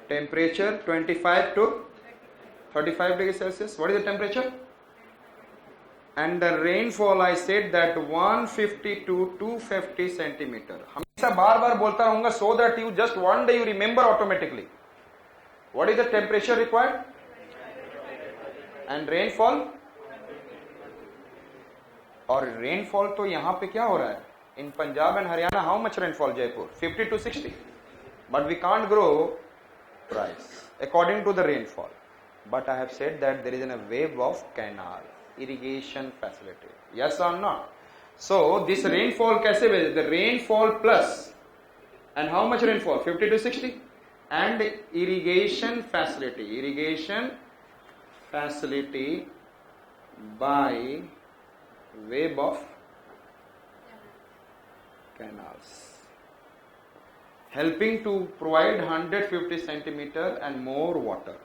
Temperature 25 to 35 degrees Celsius. What is the temperature? And the rainfall I said that 150 to 250 centimeter. हमेशा बार बार बोलता रहूंगा so that you just one day you remember automatically. What is the temperature required? And rainfall? और rainfall तो यहाँ पे क्या हो रहा है? In Punjab and Haryana, how much rainfall Jaipur? 50 to 60. But we can't grow rice according to the rainfall. But I have said that there is a wave of canal, irrigation facility. Yes or not? So this rainfall कैसे भेजे? The rainfall plus and how much rainfall? 50 to 60 and irrigation facility by wave of canals, helping to provide 150 centimeter and more water,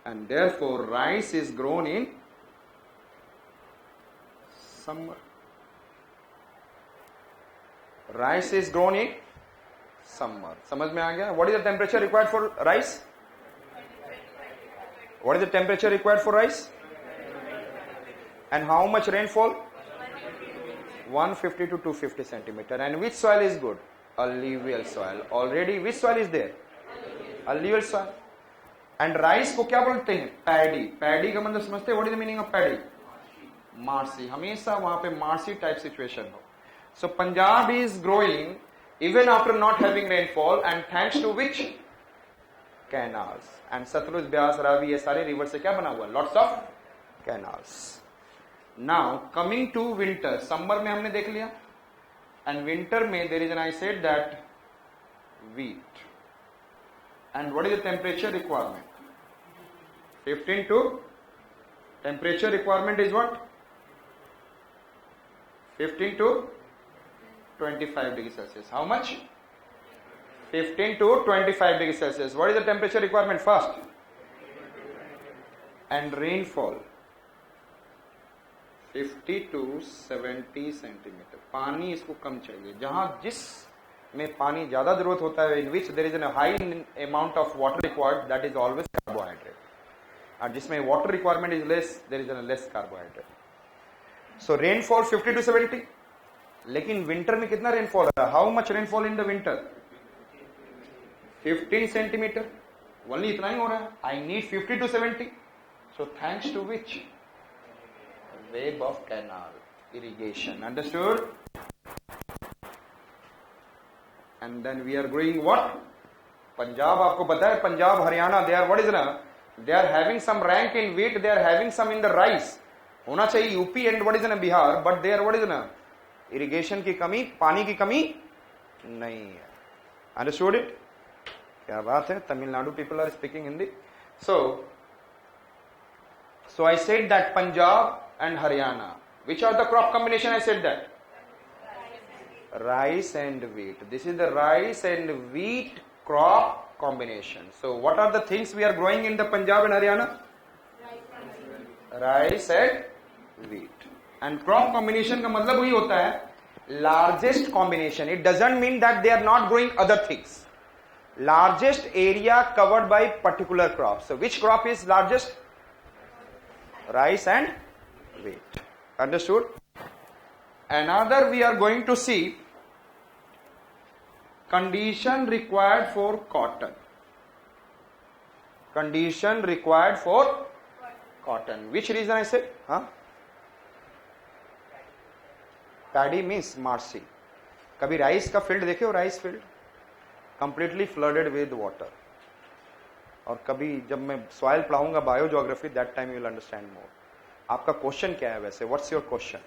and therefore rice is grown in summer. Rice is grown in summer. समझ में आ गया? What is the temperature required for rice? What is the temperature required for rice? And how much rainfall? 150 to 250 centimeter. And which soil is good? Alluvial soil. Already which soil is there? Alluvial soil. And rice को क्या बोलते हैं? Paddy. Paddy का मतलब समझते हैं? What is the meaning of paddy? Marshy. हमेशा वहां पे marshy type situation हो. So Punjab is growing even after not having rainfall, and thanks to which? Canals. And Satluj, Byas, Ravi, ये सारे river से क्या बना हुआ? Lots of canals. Now coming to winter. Summer में हमने देख लिया. And winter में there is an, I said that wheat. And what is the temperature requirement? 15 to temperature requirement is what? 15 to 25 degrees Celsius. How much? 15 to 25 degrees Celsius. What is the temperature requirement first? And rainfall 50 to 70 centimeter. पानी इसको कम चाहिए. जहां जिस में पानी ज्यादा जरूरत होता है, in which there is a high amount of water required, that is always carbohydrate. और जिसमें water requirement is less, there is a less carbohydrate. So rainfall 50 to 70. लेकिन विंटर में कितना रेनफॉल है? How much rainfall in the winter? 15 centimetre. Only इतना ही हो रहा है. I need 50 to 70. So thanks to which? Wave of canal, irrigation. Understood? And then we are growing what? Punjab, आपको पता है Punjab Haryana, they are what is ना, they are having some rank in wheat, they are having some in the rice. होना चाहिए UP and what is ना Bihar, but they are what is ना, irrigation की कमी, पानी की कमी नहीं है. Understood it? क्या बात है. Tamil Nadu people are speaking Hindi. So I said that Punjab and Haryana, which are the crop combination? I said that rice and wheat. This is the rice and wheat crop combination. So what are the things we are growing in the Punjab and Haryana? Rice and wheat. And crop combination का मतलब वही होता है largest combination. It doesn't mean that they are not growing other things. Largest area covered by particular crop. So which crop is largest? Rice and wheat. Understood? Another we are going to see condition required for cotton. Condition required for cotton. Which reason I said? Huh? Paddy means marshy. कभी rice का field देखे हो? Rice field completely flooded with water. और कभी जब मैं soil पढ़ाऊंगा biogeography, that time you will understand more. आपका क्वेश्चन क्या है वैसे? What's your question?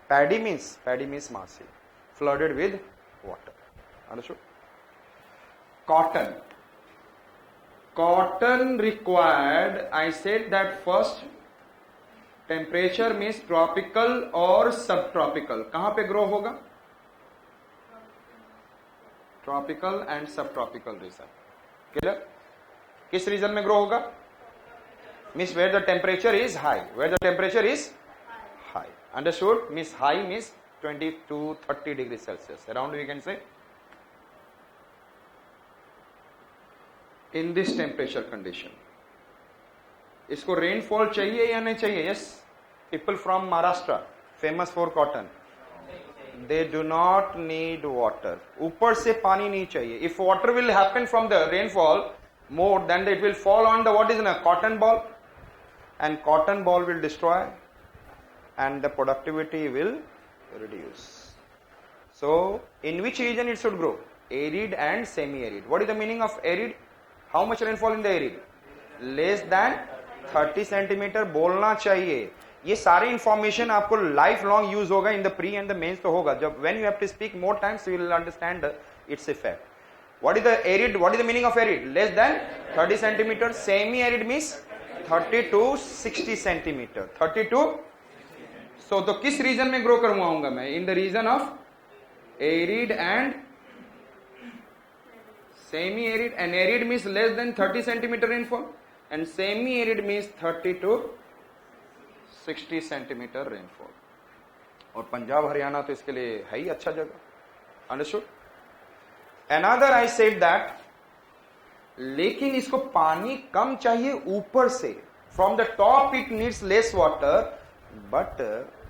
Paddy means marshy, flooded with water. Understood? Cotton required, I said that first temperature means tropical or subtropical. कहां पे ग्रो होगा? Tropical and subtropical region. Clear? किस reason में grow होगा? Means where the temperature is high. Where the temperature is high. Understood? Means high means 20 to 30 degrees Celsius. Around we can say. in this temperature condition. इसको rainfall चाहिए या नहीं चाहिए? Yes, people from Maharashtra famous for cotton, they do not need water. ऊपर से पानी नहीं चाहिए. If water will happen from the rainfall more, then it will fall on the what is in a cotton ball, and cotton ball will destroy and the productivity will reduce. So in which region it should grow? Arid and semi arid. What is the meaning of arid? How much rainfall in the arid? Less than 30 centimeter बोलना चाहिए. ये सारी information आपको life long use होगा. In the pre and the mains तो होगा. जब when you have to speak more times you will understand its effect. What is the arid? What is the meaning of arid? Less than 30 centimeter. Semi-arid means 30 to 60 centimeter. 30 to. So तो किस reason में grow करवाऊंगा मैं? In the region of arid and semi-arid. And arid means less than 30 centimeter rainfall, and semi-arid means 30 to 60 centimeter rainfall. और पंजाब हरियाणा तो इसके लिए है ही अच्छा जगह. Understood? Another I said that, लेकिन इसको पानी कम चाहिए ऊपर से. From the top it needs less water, but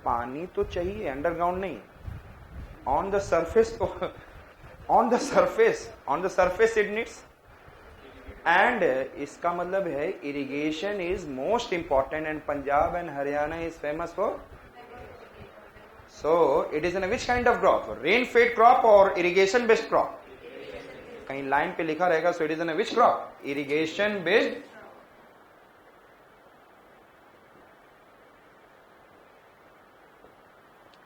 पानी तो चाहिए, अंडरग्राउंड नहीं. On the surface on the surface it needs. And इसका मतलब है irrigation is most important, and Punjab and Haryana is famous for. So it is in a which kind of crop? Rain fed crop or irrigation based crop? कहीं line पे लिखा रहेगा. So it is in which crop? Irrigation based.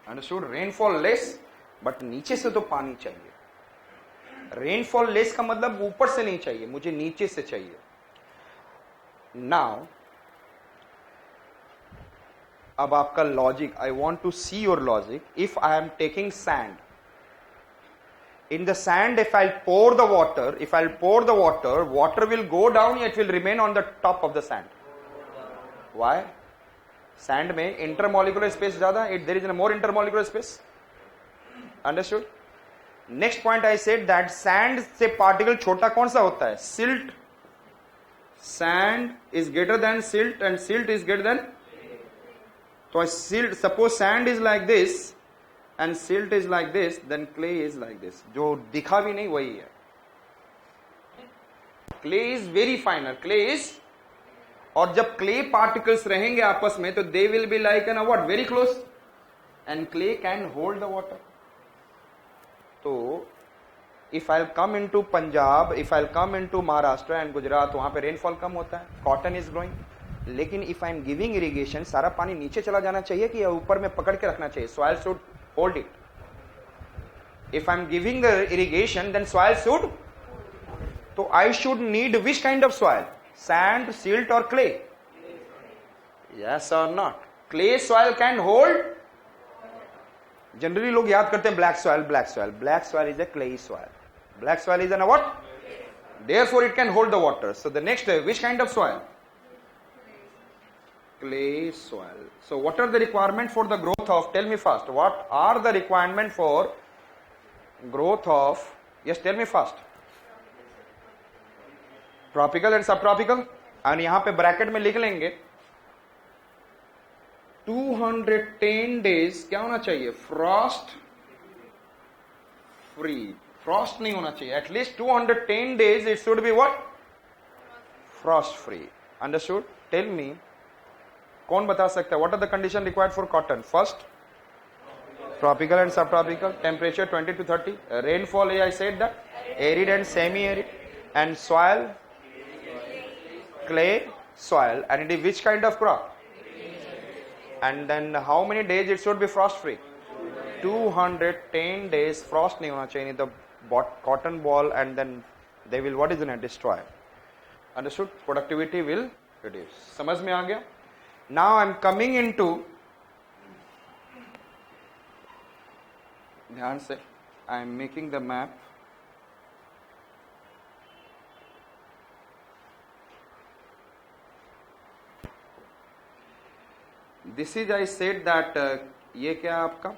Understood? Rainfall less, but नीचे से तो पानी चाहिए. Rainfall less का मतलब ऊपर से नहीं चाहिए, मुझे नीचे से चाहिए. नाउ अब आपका logic, I want to see your logic. If I am taking sand, in the sand, if I'll pour the water, water will go down, it will remain on the top of the sand. Why? Sand में intermolecular space ज़्यादा, there is a more intermolecular space. Understood? Next point I said that sand से particle छोटा कौन सा होता है? Silt. Sand is greater than silt, and silt is greater than. So silt, suppose sand is like this and silt is like this, then clay is like this. जो दिखा भी नहीं वही है. Clay is very finer. Clay is, और जब clay particles रहेंगे आपस में तो they will be like an what? Very close, and clay can hold the water. तो if I'll come into Punjab, if I'll come into Maharashtra and Gujarat, वहां पे rainfall कम होता है, cotton is growing. लेकिन if I'm giving irrigation, सारा पानी नीचे चला जाना चाहिए कि ऊपर में पकड़ के रखना चाहिए? Soil should hold it. If I'm giving the irrigation, then soil should. So I should need which kind of soil? Sand, silt or clay? Yes or not? Clay soil can hold. Generally लोग याद करते हैं black soil. Black soil is a clay soil. Black soil is a what? Therefore it can hold the water. So the next, which kind of soil? Clay soil. So what are the requirements for the growth of? Tell me first. What are the requirements for growth of? Yes, tell me first. Tropical and subtropical. और यहां पे bracket में लिख लेंगे 210 days क्या होना चाहिए? Frost free. Frost नहीं होना चाहिए. At least 210 days it should be what? Frost free. Understood? Tell me. कौन बता सकता है? What are the conditions required for cotton? First, tropical and subtropical. Temperature 20 to 30. Rainfall, I said that. Arid and semi-arid. And soil, clay soil. And it is which kind of crop? And then how many days it should be frost free? 210 days. Frost नहीं होना चाहिए. The cotton ball, and then they will what is it? Destroy. Understood? Productivity will reduce. समझ में आ गया? Now I am coming into, ध्यान से, I am making the map. This is, I said that, ये क्या है आपका?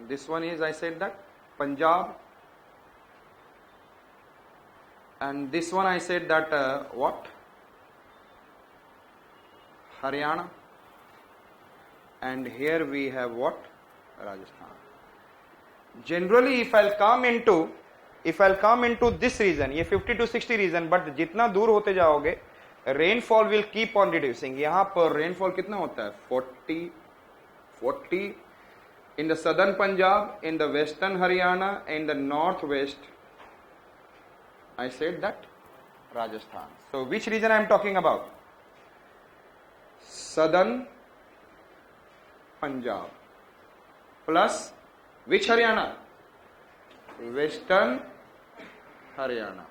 This one is, I said that, Punjab, and this one I said that what? Haryana, and here we have what? Rajasthan. Generally if I'll come into this region, ये 50 to 60 region, but जितना दूर होते जाओगे rainfall will keep on reducing. यहाँ पर rainfall कितना होता है? 40 in the southern Punjab, in the western Haryana, in the northwest. I said that Rajasthan. So which region I am talking about? Southern Punjab plus which Haryana? Western Haryana.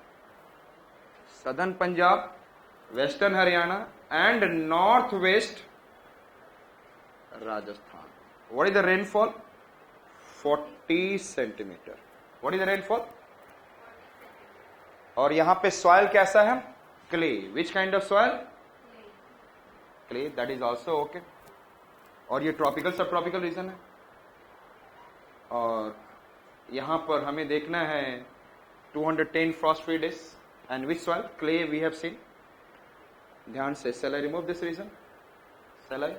Southern Punjab, Western Haryana and northwest Rajasthan. What is the rainfall? 40 centimeter. What is the rainfall? और यहां पे soil कैसा है? Clay. Which kind of soil? Clay. That is also okay. और ये tropical subtropical region है. और यहां पर हमें देखना है 210 frost free days. And which soil? Clay we have seen. ध्यान से. Shall I remove this region? Shall I?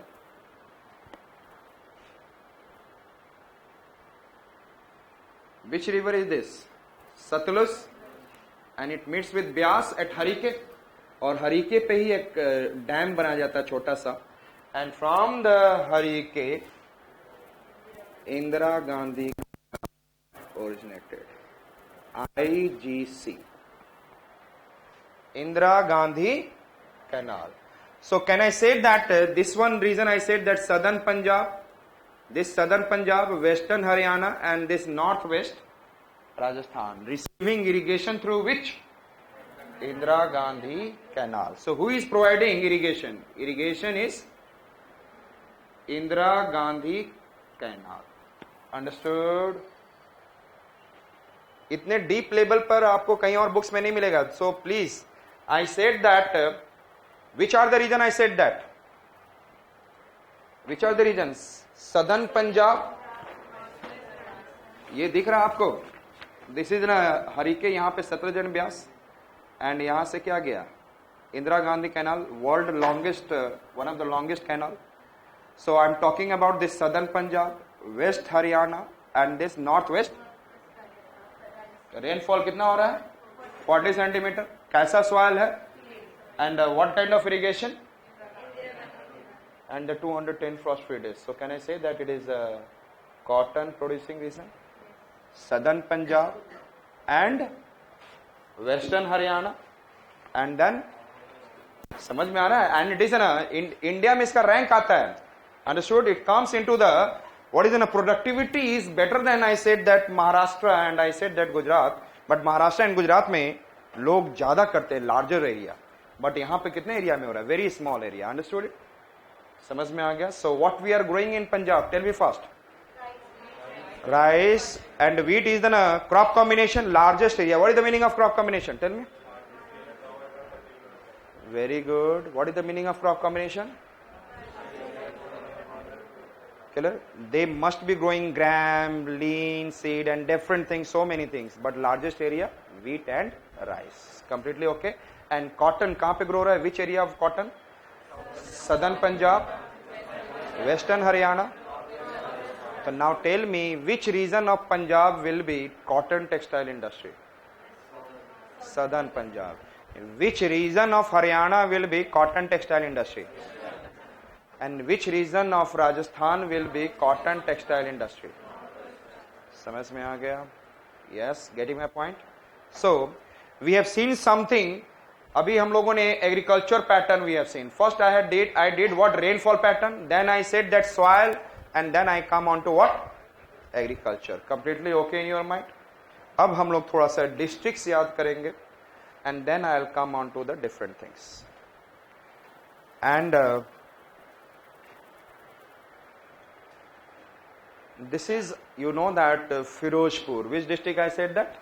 Which river is this? Satluj, and it meets with Byas at Harike, और हरीके पे ही एक डैम बना जाता है छोटा सा, and from the Harike, Indira Gandhi originated. IGC, Indira Gandhi Canal. So can I say that this one reason I said that southern Punjab, this southern Punjab, western Haryana and this northwest Rajasthan receiving irrigation through which? Indira Gandhi Canal. So who is providing irrigation? Irrigation is Indira Gandhi Canal. Understood? इतने deep level पर आपको कहीं और books में नहीं मिलेगा. So please, I said that which are the region I said that? Which are the regions? Southern Punjab. ये दिख रहा आपको? This is ना हरीके, यहाँ पे सतलज एंड ब्यास, एंड यहाँ से क्या गया? Indira Gandhi canal, world longest, one of the longest canal. So I am talking about this southern Punjab, west Haryana and this north west. Rainfall कितना हो रहा है? 40 सेंटीमीटर. कैसा सॉइल है? And what kind of irrigation? And the 210 frost free days. So can I say that it is a cotton producing region? Southern Punjab and Western Haryana, and then समझ में आ रहा है? And it is ना India में इसका rank आता है. Understood? It comes into the what is in a productivity is better than I said that Maharashtra and I said that Gujarat, but Maharashtra and Gujarat में लोग ज्यादा करते हैं, larger area, but यहाँ पे कितने एरिया में हो रहा है? Very small area. Understood it? समझ में आ गया? So what we are growing in Punjab? Tell me first. Rice and wheat is the crop combination, largest area. What is the meaning of crop combination? Tell me. Very good. What is the meaning of crop combination? Killer. They must be growing gram, lean, seed and different things, so many things. But largest area, wheat and rice. Completely okay. And cotton, कहाँ पे grow रहा है? Which area of cotton? Southern Punjab, Western Haryana. So now tell me which region of Punjab will be cotton textile industry? Southern Punjab. Which region of Haryana will be cotton textile industry? And which region of Rajasthan will be cotton textile industry? समझ में आ गया? Yes, getting my point? So we have seen something. अभी हम लोगों ने agriculture pattern we have seen. First I did what? Rainfall pattern. Then I said that soil. And then I come on to what? Agriculture. Completely okay in your mind? अब हम लोग थोड़ा सा districts याद करेंगे, and then I'll come on to the different things. And this is, you know that Firozpur. Which district I said that?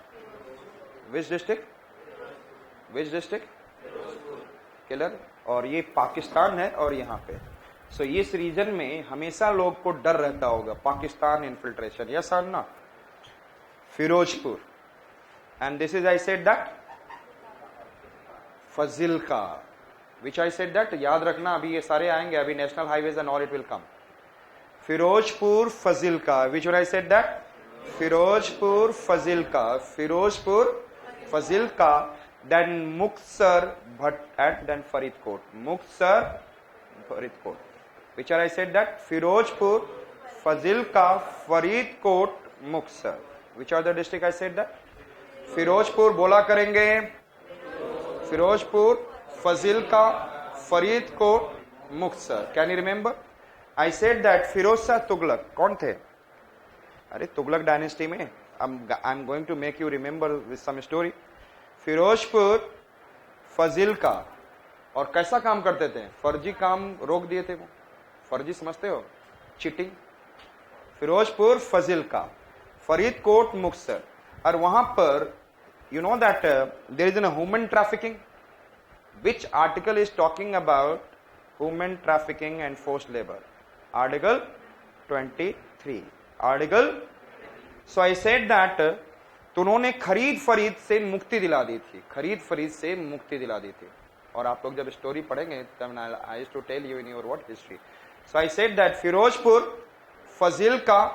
Which district? Which district? Killer. और ये पाकिस्तान है और यहाँ पे. So इस रीजन में हमेशा लोग को डर रहता होगा पाकिस्तान इन्फिल्ट्रेशन. यस और not? Ferozepur. And this is I said that Fazilka, which I said that, याद रखना अभी ये सारे आएंगे, अभी national highways and all it will come. Firozpur Fazilka, which I said that, Firozpur Fazilka, Firozpur Fazilka. Then Muktsar भट्ट at then Faridkot, Muktsar Faridkot, which I said that, Firozpur Fazilka, Faridkot, Muktsar. Which are the district I said that, Firozpur बोला करेंगे, Firozpur, Fazilka, Faridkot, Muktsar. Can you remember? I said that Firoz Shah Tughlaq कौन थे? अरे Tughlaq dynasty में, I am going to make you remember with some story. Ferozepur Fazilka, और कैसा काम करते थे? फर्जी काम रोक दिए थे वो. फर्जी समझते हो? चीटिंग. फिरोजपुर फजिल का, फरीदकोट, मुक्तसर. और वहां पर you know that there is a human trafficking. Which article is talking about human trafficking and forced labor? Article 23. Article. So I said that तो उन्होंने खरीद फरीद से मुक्ति दिला दी थी, खरीद फरीद से मुक्ति दिला दी थी. और आप लोग जब स्टोरी पढ़ेंगे तब I used to tell you in your what history. So I said that Firozpur fossil का